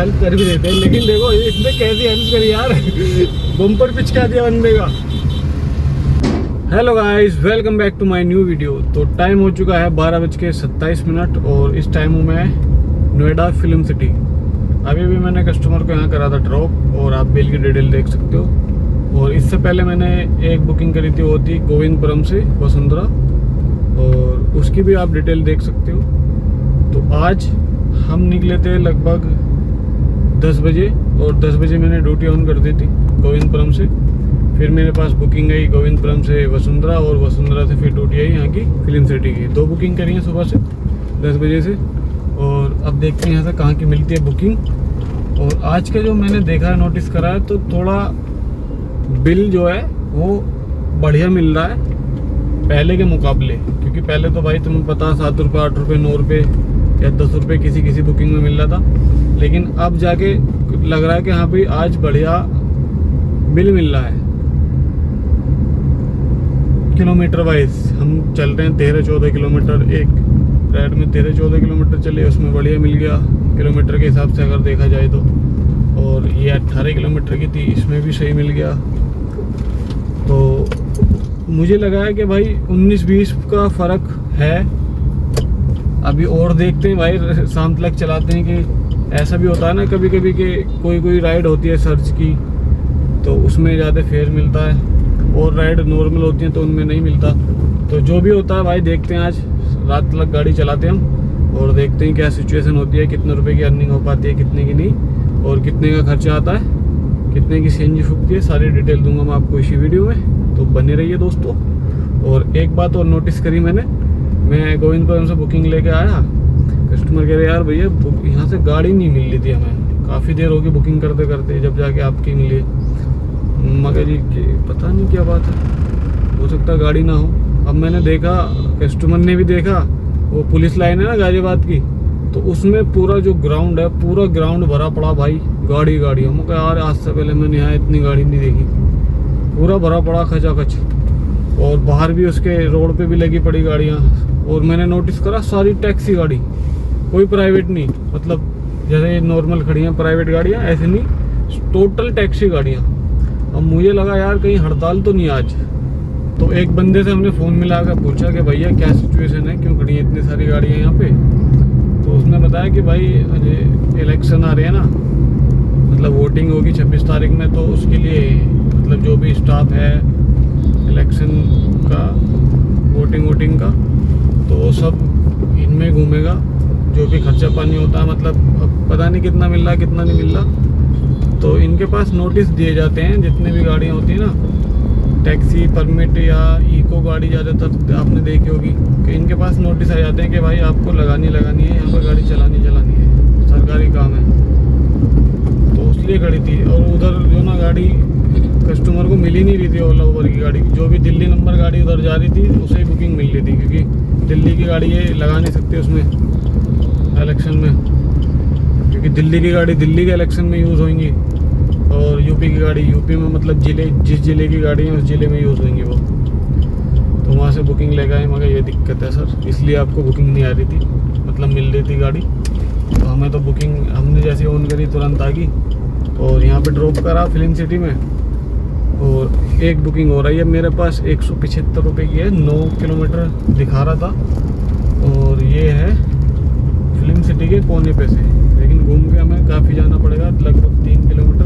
Help कर भी देते हैं, लेकिन देखो इसने कैसी हेल्प करी यार, बम्पर पिचका दिया बंदे का। Hello guys, welcome back to my new video. तो टाइम हो चुका है 12:27 और इस टाइम हूँ मैं नोएडा फिल्म सिटी। अभी भी मैंने कस्टमर को यहाँ करा था ड्रॉप और आप बिल की डिटेल देख सकते हो। और इससे पहले मैंने एक बुकिंग करी थी, वो थी गोविंदपुरम से वसुंधरा, और उसकी भी आप डिटेल देख सकते हो। तो आज हम निकले थे लगभग 10 बजे और 10 बजे मैंने ड्यूटी ऑन कर दी थी गोविंदपुरम से। फिर मेरे पास बुकिंग आई गोविंदपुरम से वसुंधरा और वसुंधरा से फिर ड्यूटी आई यहाँ की फिल्म सिटी की। 2 बुकिंग करी हैं सुबह से 10 बजे से, और अब देखते हैं यहाँ से कहाँ की मिलती है बुकिंग। और आज का जो मैंने देखा है, नोटिस करा है, तो थोड़ा बिल जो है वो बढ़िया मिल रहा है पहले के मुकाबले। क्योंकि पहले तो भाई तुम्हें पता 7 रुपये 8 रुपये 9 रुपये या 10 रुपये किसी बुकिंग में मिल रहा था, लेकिन अब जाके लग रहा है कि हाँ भाई आज बढ़िया बिल मिल रहा है। किलोमीटर वाइज हम चल रहे हैं 13-14 किलोमीटर, एक राइड में 13-14 किलोमीटर चले, उसमें बढ़िया मिल गया किलोमीटर के हिसाब से अगर देखा जाए तो। और ये 18 किलोमीटर की थी, इसमें भी सही मिल गया। तो मुझे लगा है कि भाई 19-20 का फ़र्क है। अभी और देखते हैं भाई, शाम तक चलाते हैं कि ऐसा भी होता है ना कभी कभी कि कोई राइड होती है सर्च की, तो उसमें ज़्यादा फेयर मिलता है, और राइड नॉर्मल होती हैं तो उनमें नहीं मिलता। तो जो भी होता है भाई देखते हैं, आज रात तक गाड़ी चलाते हैं हम और देखते हैं क्या सिचुएशन होती है, कितने रुपए की अर्निंग हो पाती है, कितने की नहीं, और कितने का खर्चा आता है, कितने की सीएनजी फूकती है। सारी डिटेल दूंगा मैं आपको इसी वीडियो में, तो बने रहिए दोस्तों। और एक बात और नोटिस करी मैंने, मैं गोविंदपुरम से बुकिंग लेके आया, कस्टमर कह रहे यार भैया यहाँ से गाड़ी नहीं मिल रही थी हमें, काफ़ी देर होगी बुकिंग करते करते, जब जाके आपकी मिली। मगर जी पता नहीं क्या बात है, हो सकता गाड़ी ना हो। अब मैंने देखा, कस्टमर ने भी देखा, वो पुलिस लाइन है ना गाजियाबाद की, तो उसमें पूरा जो ग्राउंड है, पूरा ग्राउंड भरा पड़ा भाई गाड़ी। हम कहा यार आज से पहले मैंने यहाँ इतनी गाड़ी नहीं देखी, पूरा भरा पड़ा खचाखच। और बाहर भी उसके रोड पे भी लगी पड़ी गाड़ियाँ। और मैंने नोटिस करा सारी टैक्सी गाड़ी, कोई प्राइवेट नहीं, मतलब जैसे नॉर्मल खड़ी हैं प्राइवेट गाड़ियाँ, ऐसे नहीं, टोटल टैक्सी गाड़ियाँ। अब मुझे लगा यार कहीं हड़ताल तो नहीं आज। तो एक बंदे से हमने फ़ोन मिला कर पूछा कि भैया क्या सिचुएशन है, क्यों खड़ी है इतनी सारी गाड़ियाँ यहाँ पे। तो उसने बताया कि भाई इलेक्शन आ रहे हैं ना, मतलब वोटिंग होगी 26 तारीख में, तो उसके लिए मतलब जो भी स्टाफ है इलेक्शन का, वोटिंग का, तो वो सब इनमें घूमेगा। जो भी खर्चा पानी होता है, मतलब अब पता नहीं कितना मिल रहा कितना नहीं मिल रहा। तो इनके पास नोटिस दिए जाते हैं, जितने भी गाड़ियाँ होती हैं ना, टैक्सी परमिट या इको गाड़ी ज़्यादातर आपने देखी होगी कि इनके पास नोटिस आ जाते हैं कि भाई आपको लगानी है, यहाँ पर गाड़ी चलानी है, सरकारी काम है। तो इसलिए खड़ी थी। और उधर जो ना गाड़ी कस्टमर को मिल ही नहीं रही थी, ओला उबर की गाड़ी, जो भी दिल्ली नंबर गाड़ी उधर जा रही थी उसे ही बुकिंग मिल रही थी, क्योंकि दिल्ली की गाड़ी ये लगा नहीं सकते उसमें इलेक्शन में, क्योंकि दिल्ली की गाड़ी दिल्ली के इलेक्शन में यूज़ होंगी, और यूपी की गाड़ी यूपी में, मतलब जिस ज़िले की गाड़ी है उस ज़िले में यूज़ होंगी वो। तो वहाँ से बुकिंग लेकर आए, मगर ये दिक्कत है सर, इसलिए आपको बुकिंग नहीं आ रही थी, मतलब मिल रही थी गाड़ी। तो हमें तो बुकिंग हमने जैसे ऑन करी तुरंत आ गई, और यहाँ पे ड्रॉप करा फिल्म सिटी में। और एक बुकिंग हो रही है मेरे पास 175 रुपये की है, 9 किलोमीटर दिखा रहा था, और ये है फिल्म सिटी के कोने पे से, लेकिन घूम के हमें काफ़ी जाना पड़ेगा, लगभग 3 किलोमीटर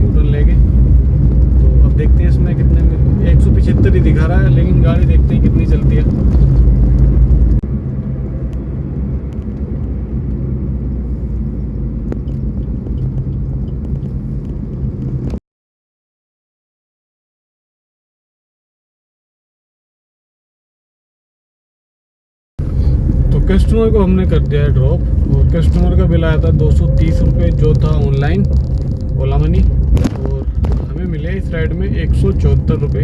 यूटर्न लेके। तो अब देखते हैं इसमें कितने में, 175 ही दिखा रहा है, लेकिन गाड़ी देखते हैं कितनी चलती है। कस्टमर को हमने कर दिया है ड्रॉप, और कस्टमर का बिल आया था 230 रुपये जो था ऑनलाइन ओला मनी, और हमें मिले इस राइड में 174 रुपये।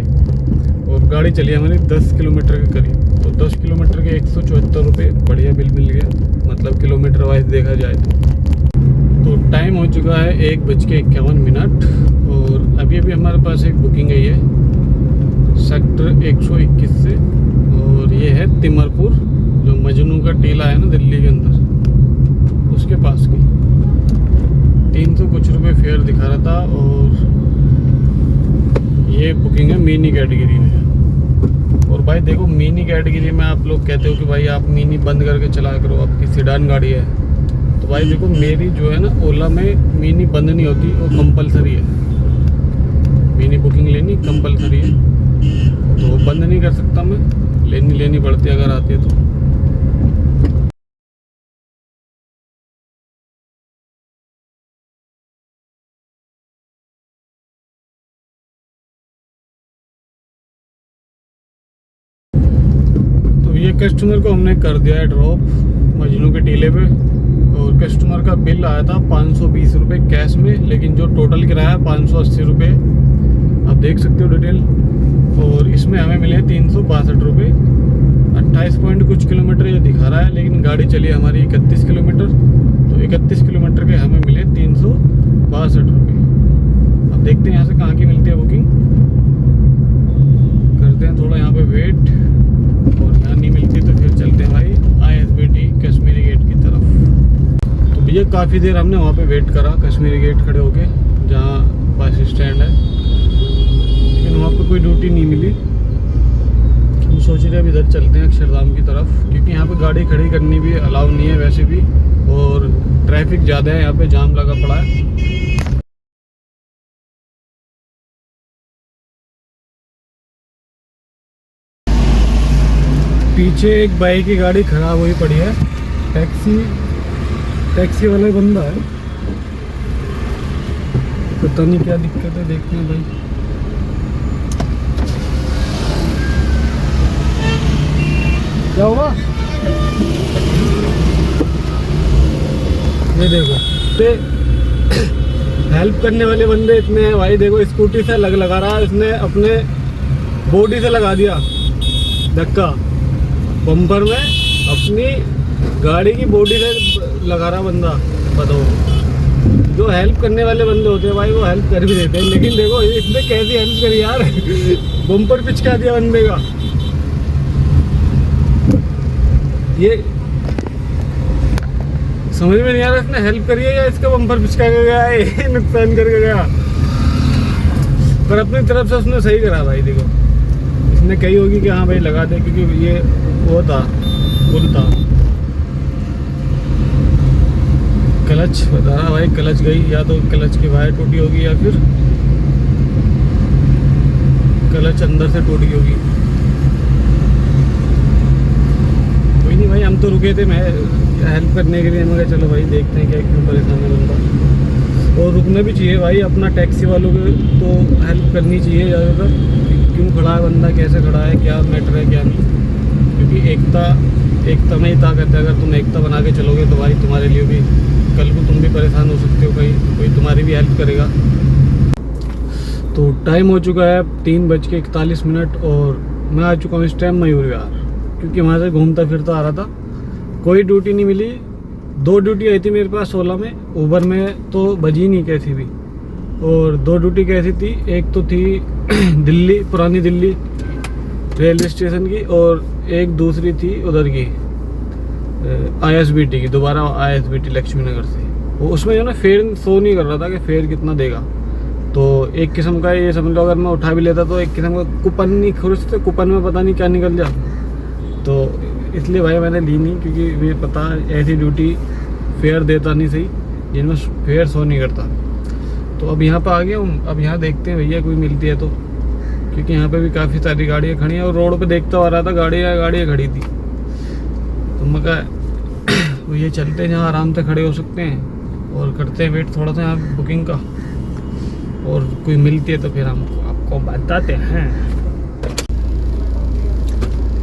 और गाड़ी चली हमारी 10 किलोमीटर के करीब, तो 10 किलोमीटर के 174 रुपये बढ़िया बिल मिल गया, मतलब किलोमीटर वाइज देखा जाए तो टाइम हो चुका है 1:51, और अभी हमारे पास एक बुकिंग आई है सेक्टर 121 से, और ये है तिमरपुर, जो मजनू का टीला है ना दिल्ली के अंदर, उसके पास की 300 कुछ रुपये फेयर दिखा रहा था। और ये बुकिंग है मिनी कैटेगरी में। और भाई देखो मिनी कैटेगरी में आप लोग कहते हो कि भाई आप मिनी बंद करके चला करो, आपकी सीडान गाड़ी है। तो भाई देखो मेरी जो है ना ओला में मिनी बंद नहीं होती, वो कंपलसरी है। मिनी बुकिंग लेनी कंपलसरी है, तो वो बंद नहीं कर सकता मैं, लेनी पड़ती है अगर आती है तो। ये कस्टमर को हमने कर दिया है ड्रॉप मजनू के टीले पे। और कस्टमर का बिल आया था 520 रुपये कैश में, लेकिन जो टोटल किराया है 580 रुपये, आप देख सकते हो डिटेल। और इसमें हमें मिले 362 रुपये। 28 पॉइंट कुछ किलोमीटर ये दिखा रहा है, लेकिन गाड़ी चली हमारी 31 किलोमीटर। तो 31 किलोमीटर के हमें मिले 362 रुपये। अब देखते हैं यहाँ से कहाँ की मिलती है बुकिंग, करते हैं थोड़ा यहाँ पे वेट। और यहाँ नहीं मिलती तो फिर चलते हैं भाई ISBT कश्मीरी गेट की तरफ। तो भैया काफ़ी देर हमने वहाँ पे वेट करा कश्मीरी गेट खड़े होके, जहाँ बस स्टैंड है, लेकिन वहाँ पे कोई ड्यूटी नहीं मिली। हम सोच रहे अब इधर चलते हैं अक्षरधाम की तरफ, क्योंकि यहाँ पे गाड़ी खड़ी करनी भी अलाउ नहीं है वैसे भी, और ट्रैफिक ज़्यादा है, यहाँ पे जाम लगा पड़ा है। पीछे एक बाइक की गाड़ी खराब हुई पड़ी है, टैक्सी वाला बंदा है, पता नहीं क्या दिक्कत है, देखते हैं भाई। क्या हुआ ये देखो, हेल्प करने वाले बंदे इतने हैं भाई। देखो स्कूटी से लगा रहा है, इसने अपने बॉडी से लगा दिया धक्का बम्पर में, अपनी गाड़ी की बॉडी से लगा रहा बंदा। बताओ, जो हेल्प करने वाले बंदे होते हैं भाई वो हेल्प कर भी देते हैं, लेकिन देखो इसने कैसी हेल्प करी यार बम्पर पिचका दिया बंदे का। ये समझ में नहीं आ रहा इसने हेल्प करी है या इसका बम्पर पिचका के गया है नुकसान करके गया, पर अपनी तरफ से उसने सही करा भाई। देखो इसने कही होगी कि हाँ भाई लगा दे, क्योंकि ये वो था पुल था। क्लच बता रहा भाई, क्लच गई, या तो क्लच की वायर टूटी होगी या फिर क्लच अंदर से टूटी होगी। कोई नहीं भाई, हम तो रुके थे मैं हेल्प करने के लिए, मैं कहा चलो भाई देखते हैं क्या क्यों परेशान है बंदा। और रुकना भी चाहिए भाई, अपना टैक्सी वालों को तो हेल्प करनी चाहिए ज़्यादातर, क्यों खड़ा है बंदा, कैसे खड़ा है, क्या मैटर है क्या नहीं। क्योंकि एकता में ही ताकत है। अगर तुम एकता बना के चलोगे तो भाई तुम्हारे लिए भी कल को तुम भी परेशान हो सकते हो, कोई तुम्हारी भी हेल्प करेगा। तो टाइम हो चुका है 3:41 और मैं आ चुका हूँ इस टाइम मयूर विहार, क्योंकि वहाँ से घूमता फिरता आ रहा था। कोई ड्यूटी नहीं मिली, 2 ड्यूटी आई थी मेरे पास ओला में, ऊबर में तो बजी नहीं कैसी भी। और 2 ड्यूटी कैसी थी, एक तो थी दिल्ली, पुरानी दिल्ली रेलवे स्टेशन की, और एक दूसरी थी उधर की ISBT की, दोबारा ISBT लक्ष्मी नगर से। वो उसमें जो ना फेयर शो नहीं कर रहा था कि फेयर कितना देगा। तो एक किस्म का ये समझ लो, अगर मैं उठा भी लेता तो एक किस्म का कूपन नहीं खुरचते, कूपन में पता नहीं क्या निकल जा। तो इसलिए भाई मैंने ली नहीं, क्योंकि मुझे पता ऐसी ड्यूटी फेयर देता नहीं सही, जिनमें फेयर शो नहीं करता। तो अब यहाँ पर आ गया हूँ, अब यहाँ देखते हैं भैया कोई मिलती है तो, क्योंकि यहाँ पे भी काफ़ी सारी गाड़ियाँ खड़ी हैं, और रोड पे देखता आ रहा था गाड़ियाँ खड़ी थी। तो मैं कहा ये चलते हैं जहाँ आराम से खड़े हो सकते हैं, और करते हैं वेट थोड़ा सा यहाँ बुकिंग का, और कोई मिलती है तो फिर हम आपको बताते हैं।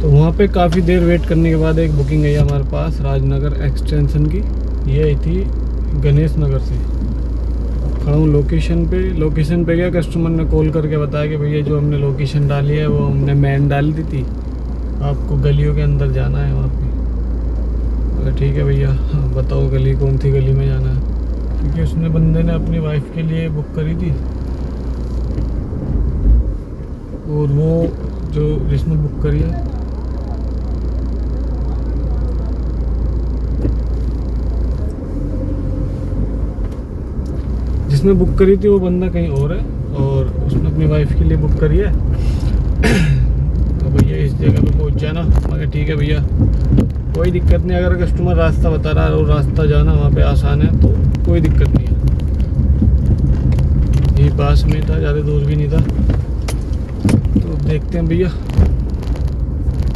तो वहाँ पे काफ़ी देर वेट करने के बाद एक बुकिंग आई हमारे पास राजनगर एक्सटेंशन की। ये आई थी गणेश नगर से। खड़ा हूँ लोकेशन पे गया, कस्टमर ने कॉल करके बताया कि भैया जो हमने लोकेशन डाली है वो हमने मैन डाल दी थी, आपको गलियों के अंदर जाना है वहाँ पे। अगर ठीक है भैया, बताओ गली कौन सी गली में जाना है, क्योंकि उसने बंदे ने अपनी वाइफ के लिए बुक करी थी, और वो जो जिसने बुक करी है जिसने बुक करी थी वो बंदा कहीं और है और उसने अपनी वाइफ के लिए बुक करी है। तो भैया इस जगह पे पहुंच जाना। मगर ठीक है भैया, कोई दिक्कत नहीं। अगर कस्टमर रास्ता बता रहा है और रास्ता जाना वहाँ पे आसान है तो कोई दिक्कत नहीं है। ये पास में था, ज़्यादा दूर भी नहीं था। तो देखते हैं भैया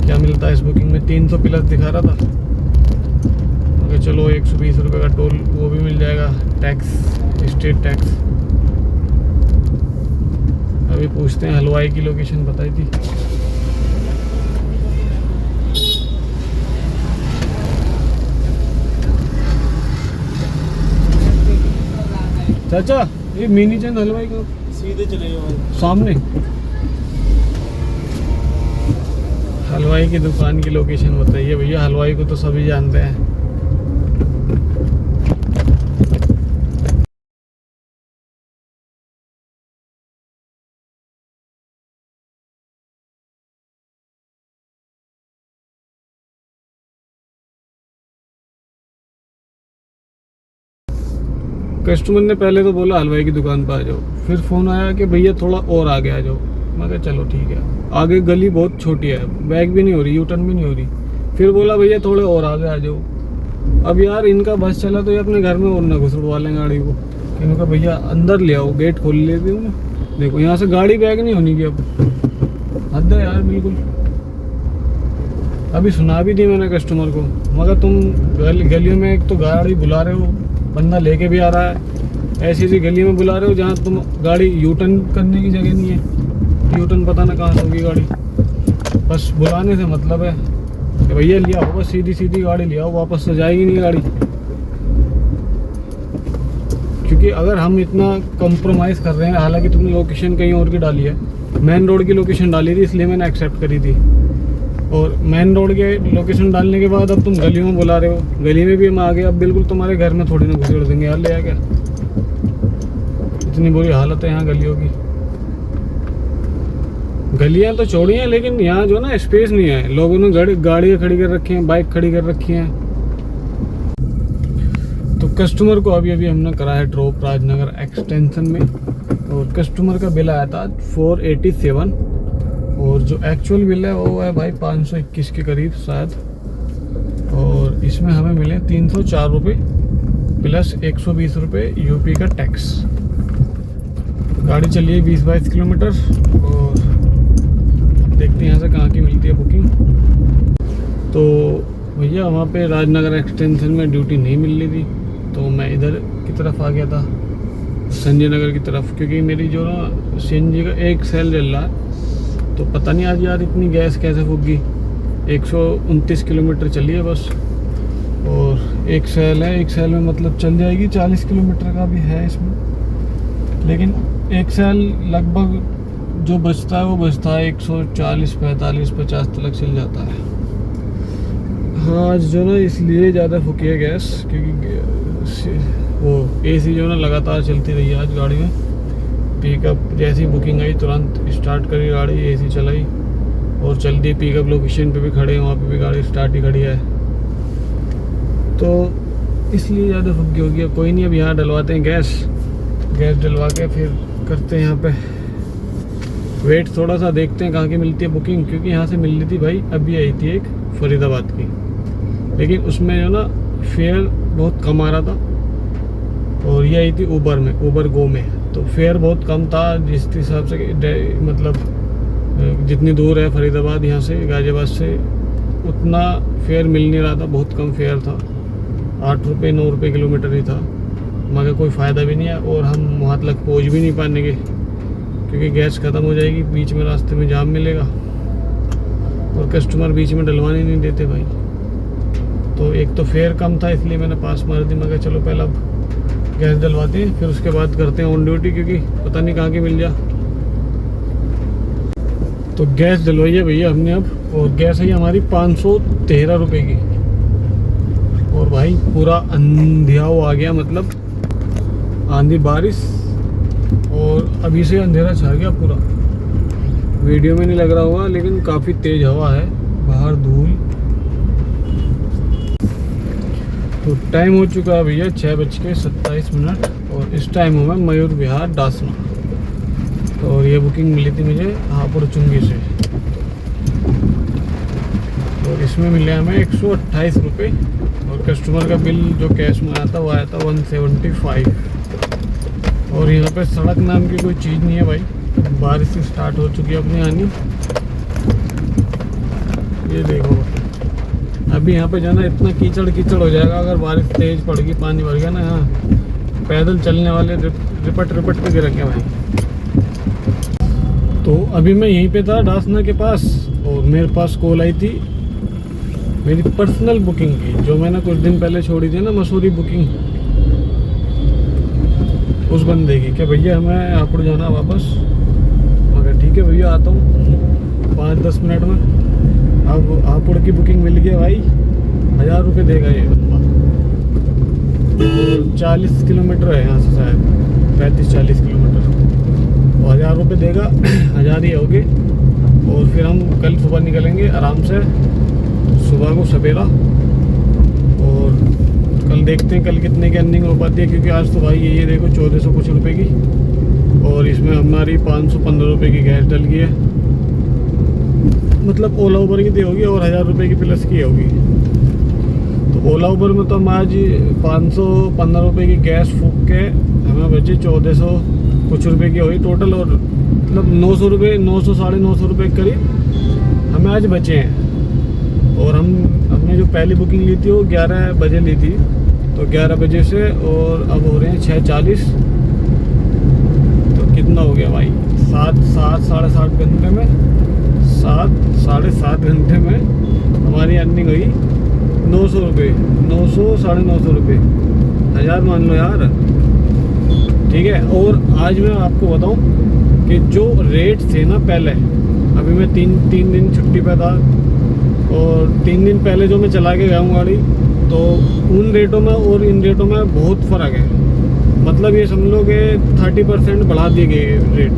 क्या मिलता है इस बुकिंग में। 300 प्लस दिखा रहा था, मगर चलो 120 रुपये का टोल वो भी मिल जाएगा, टैक्स, स्टेट टैक्स। अभी पूछते हैं, हलवाई की लोकेशन बताई थी। चाचा ये मिनी चंद हलवाई का सीधे चले जाओ सामने। हलवाई की दुकान की लोकेशन बताइए भैया। हलवाई को तो सभी जानते हैं। कस्टमर ने पहले तो बोला हलवाई की दुकान पर आ जाओ, फिर फ़ोन आया कि भैया थोड़ा और आगे आ जाओ। मैं कहा चलो ठीक है। आगे गली बहुत छोटी है, बैक भी नहीं हो रही, यू टर्न भी नहीं हो रही। फिर बोला भैया थोड़े और आगे आ जाओ। अब यार इनका बस चला तो ये अपने घर में और ना घुसड़वा लें गाड़ी को। इनका भैया अंदर ले आओ, गेट खोल लेती हूँ। देखो यहाँ से गाड़ी बैक नहीं होनी की। अब हद है यार बिल्कुल। अभी सुना भी दी मैंने कस्टमर को, मगर तुम गलियों में एक तो गाड़ी बुला रहे हो, बंदा लेके भी आ रहा है, ऐसी ऐसी गली में बुला रहे हो जहाँ तुम गाड़ी यू टर्न करने की जगह नहीं है। यू टर्न पता ना कहाँ से होगी गाड़ी। बस बुलाने से मतलब है कि भैया लिया हो, बस सीधी सीधी गाड़ी लिया हो, वापस से जाएगी नहीं गाड़ी। क्योंकि अगर हम इतना कॉम्प्रोमाइज़ कर रहे हैं, हालांकि तुमने लोकेशन कहीं और की डाली है, मेन रोड की लोकेशन डाली थी इसलिए मैंने एक्सेप्ट करी थी। और मेन रोड के लोकेशन डालने के बाद अब तुम गलियों में बुला रहे हो, गली में भी हम आ गए। अब बिल्कुल तुम्हारे घर में थोड़ी ना घुसेड़ देंगे यार, ले आ क्या। इतनी बुरी हालत है यहाँ गलियों की। गलियाँ तो चौड़ी हैं लेकिन यहाँ जो ना स्पेस नहीं है। लोगों ने गाड़ियाँ खड़ी कर रखी हैं, बाइक खड़ी कर रखी हैं। तो कस्टमर को अभी अभी हमने करा है ड्रॉप राजनगर एक्सटेंशन में, और कस्टमर का बिल आया था 487 और जो एक्चुअल बिल है वो है भाई 521 के करीब शायद। और इसमें हमें मिले 304 रुपये प्लस 120 रुपये यूपी का टैक्स। गाड़ी चलिए 20-22 किलोमीटर और अब देखते हैं यहाँ से कहाँ की मिलती है बुकिंग। तो भैया वहाँ पे राजनगर एक्सटेंशन में ड्यूटी नहीं मिल रही थी, तो मैं इधर की तरफ आ गया था, संजय नगर की तरफ। क्योंकि मेरी जो ना सीएनजी का एक सेल जल रहा है, तो पता नहीं आज यार इतनी गैस कैसे फूक गई। 129 किलोमीटर चली है बस, और एक सेल है। एक सेल में मतलब चल जाएगी, 40 किलोमीटर का भी है इसमें। लेकिन एक सेल लगभग जो बचता है वो बचता है 140, 45, 50 तक चल जाता है। हाँ आज जो ना इसलिए ज़्यादा फूकी है गैस, क्योंकि वो एसी जो ना लगातार चलती रही है आज गाड़ी में। पिकअप जैसी बुकिंग आई तुरंत स्टार्ट करी गाड़ी, एसी चलाई और चल दी। पिकअप लोकेशन पे भी खड़े हैं, वहाँ पे भी गाड़ी स्टार्ट ही खड़ी है, तो इसलिए ज़्यादा फुग्गी होगी। अब कोई नहीं, अब यहाँ डलवाते हैं गैस डलवा के फिर करते हैं यहाँ पे वेट। थोड़ा सा देखते हैं कहाँ की मिलती है बुकिंग, क्योंकि यहाँ से मिल रही थी भाई, अभी आई थी एक फरीदाबाद की, लेकिन उसमें जो ना फेयर बहुत कम आ रहा था। और ये आई थी ऊबर गो में, तो फेयर बहुत कम था जिस हिसाब से मतलब जितनी दूर है फरीदाबाद यहाँ से, गाजियाबाद से, उतना फेयर मिल नहीं रहा था, बहुत कम फेयर था। 8 रुपये 9 रुपये किलोमीटर ही था, मगर कोई फ़ायदा भी नहीं है और हम वहाँ तक पहुँच भी नहीं पाएंगे क्योंकि गैस ख़त्म हो जाएगी, बीच में रास्ते में जाम मिलेगा और कस्टमर बीच में डलवाने नहीं देते भाई। तो एक तो फेयर कम था इसलिए मैंने पास मार दी। मगर चलो पहले अब गैस डलवाते हैं, फिर उसके बाद करते हैं ऑन ड्यूटी, क्योंकि पता नहीं कहाँ की मिल जा। तो गैस डलवाई है भैया हमने अब, और गैस है हमारी 513 रुपये की। और भाई पूरा अंधेरा आ गया, मतलब आंधी बारिश, और अभी से अंधेरा छा गया पूरा। वीडियो में नहीं लग रहा होगा लेकिन काफ़ी तेज़ हवा है, बाहर धूल। तो टाइम हो चुका है भैया 6:27 और इस टाइम हूँ मैं मयूर विहार डासना। और ये बुकिंग मिली थी मुझे हापुड़ चुंगी से और इसमें मिले हमें 128 रुपये और कस्टमर का बिल जो कैश में आया था वो आया था 175। और यहाँ पे सड़क नाम की कोई चीज़ नहीं है भाई, बारिश से स्टार्ट हो चुकी है अपनी आनी। ये देखो अभी यहाँ पे जाना इतना कीचड़ कीचड़ हो जाएगा अगर बारिश तेज पड़ गई, पानी भर गया ना यहाँ, पैदल चलने वाले रिपट रिपट के गिरेंगे भाई। तो अभी मैं यहीं पे था डासना के पास और मेरे पास कॉल आई थी मेरी पर्सनल बुकिंग की, जो मैंने कुछ दिन पहले छोड़ी थी ना मसूरी बुकिंग, उस बंदे की। क्या भैया हमें हापुड़ जाना वापस? मगर ठीक है भैया आता हूँ 5-10 मिनट में। अब हापुड़ की बुकिंग मिल गई भाई, 1000 रुपये देगा ये बंदा। और 40 किलोमीटर है यहाँ से, शायद 35-40 किलोमीटर, तो 1000 रुपये देगा, 1000 ही होगी। और फिर हम कल सुबह निकलेंगे आराम से, सुबह को सवेरा। और कल देखते हैं कल कितने की अर्निंग हो पाती है, क्योंकि आज तो भाई ये देखो 1400 कुछ रुपये की और इसमें हमारी 515 रुपये की गैस डल गई है, मतलब ओला उबर की दी होगी और 1000 रुपये की प्लस की होगी। तो ओला उबर में तो हम आज 515 रुपये की गैस फूक के हमें बची 1400 कुछ रुपये की होगी टोटल, और मतलब 900 रुपये 900 साढ़े 900 रुपये के करीब हमें आज बचे हैं। और हमने जो पहली बुकिंग ली थी वो 11 बजे ली थी, तो 11 बजे से और अब हो रहे हैं 6:40, तो कितना हो गया भाई 7 साढ़े 7 घंटे में, 7 साढ़े 7 घंटे में हमारी अर्निंग हुई 900 रुपये, 900 साढ़े 900 रुपये, 1000 मान लो यार, ठीक है। और आज मैं आपको बताऊं कि जो रेट थे ना पहले, अभी मैं तीन दिन छुट्टी पे था और 3 दिन पहले जो मैं चला के गया हूँ गाड़ी, तो उन रेटों में और इन रेटों में बहुत फ़र्क है। मतलब ये समझ लो कि 30% बढ़ा दिए गए रेट,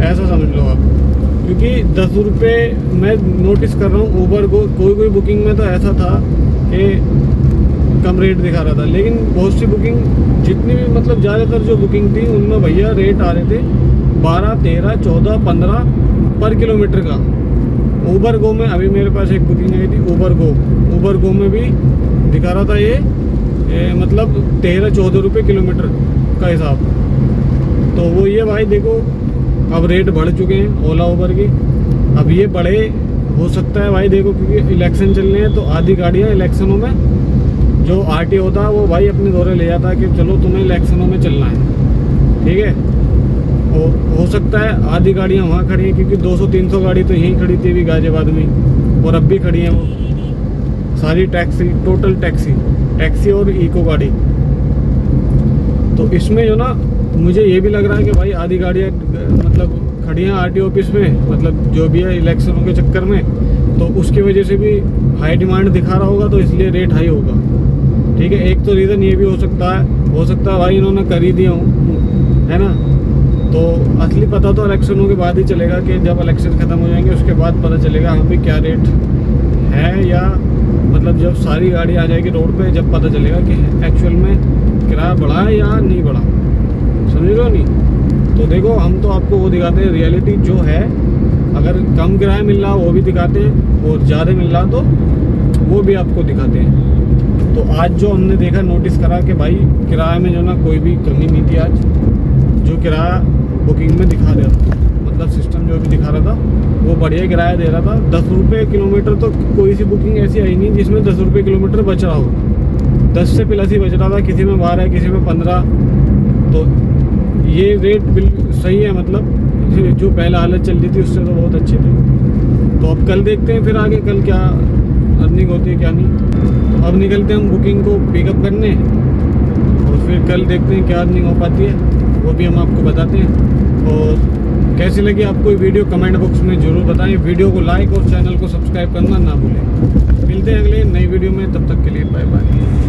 ऐसा समझ लो आप। क्योंकि 10 रुपये मैं नोटिस कर रहा हूँ ऊबर को, कोई बुकिंग में तो ऐसा था कि कम रेट दिखा रहा था, लेकिन बहुत सी बुकिंग जितनी भी मतलब ज़्यादातर जो बुकिंग थी उनमें भैया रेट आ रहे थे 12, 13, 14, 15 पर किलोमीटर का। ऊबर गो में अभी मेरे पास एक बुकिंग आई थी ऊबर गो में भी दिखा रहा था ये मतलब 13-14 रुपये किलोमीटर का हिसाब। तो वो ये भाई देखो अब रेट बढ़ चुके हैं ओला उबर की, अब ये बढ़े हो सकता है भाई, देखो क्योंकि इलेक्शन चल रहे हैं तो आधी गाड़ियाँ इलेक्शनों में जो RTO होता है वो भाई अपने दौरे ले जाता है कि चलो तुम्हें इलेक्शनों में चलना है, ठीक है। हो सकता है आधी गाड़ियाँ वहाँ खड़ी हैं, क्योंकि 200-300 गाड़ी तो यहीं खड़ी थी अभी गाजियाबाद में, और अब भी खड़ी हैं वो सारी टैक्सी, टोटल टैक्सी और इको गाड़ी। तो इसमें जो ना मुझे ये भी लग रहा है कि भाई आधी गाड़ियाँ मतलब खड़ी हैं RTO ऑफिस में, मतलब जो भी है इलेक्शनों के चक्कर में, तो उसकी वजह से भी हाई डिमांड दिखा रहा होगा, तो इसलिए रेट हाई होगा, ठीक है। एक तो रीज़न ये भी हो सकता है भाई इन्होंने कर ही दिया हूँ, है ना। तो असली पता तो इलेक्शनों के बाद ही चलेगा, कि जब इलेक्शन ख़त्म हो जाएंगे उसके बाद पता चलेगा हमें भी क्या रेट है, या मतलब जब सारी गाड़ी आ जाएगी रोड पे जब पता चलेगा कि एक्चुअल में किराया बढ़ा है या नहीं बढ़ा, समझ लो नहीं। तो देखो हम तो आपको वो दिखाते हैं रियलिटी जो है, अगर कम किराया मिल रहा वो भी दिखाते हैं और ज़्यादा मिल रहा तो वो भी आपको दिखाते हैं। तो आज जो हमने देखा नोटिस करा कि भाई किराए में जो ना कोई भी कमी नहीं थी आज, जो किराया बुकिंग में दिखा रहा था, मतलब सिस्टम जो भी दिखा रहा था वो बढ़िया किराया दे रहा था। 10 रुपये किलोमीटर तो कोई सी बुकिंग ऐसी आई नहीं जिसमें 10 रुपये किलोमीटर बच रहा हो, 10 से प्लस ही बच रहा था, किसी में 12 किसी में 15। तो ये रेट बिल्कुल सही है, मतलब जो पहला हालत चल रही थी उससे तो बहुत अच्छे थे। तो अब कल देखते हैं फिर आगे कल क्या अर्निंग होती है क्या नहीं। तो अब निकलते हैं हम बुकिंग को पिकअप करने और फिर कल देखते हैं क्या अर्निंग हो पाती है, वो भी हम आपको बताते हैं। और कैसी लगी आपको ये वीडियो कमेंट बॉक्स में ज़रूर बताएं। वीडियो को लाइक और चैनल को सब्सक्राइब करना ना भूलें। मिलते हैं अगले नई वीडियो में, तब तक के लिए बाय बाय।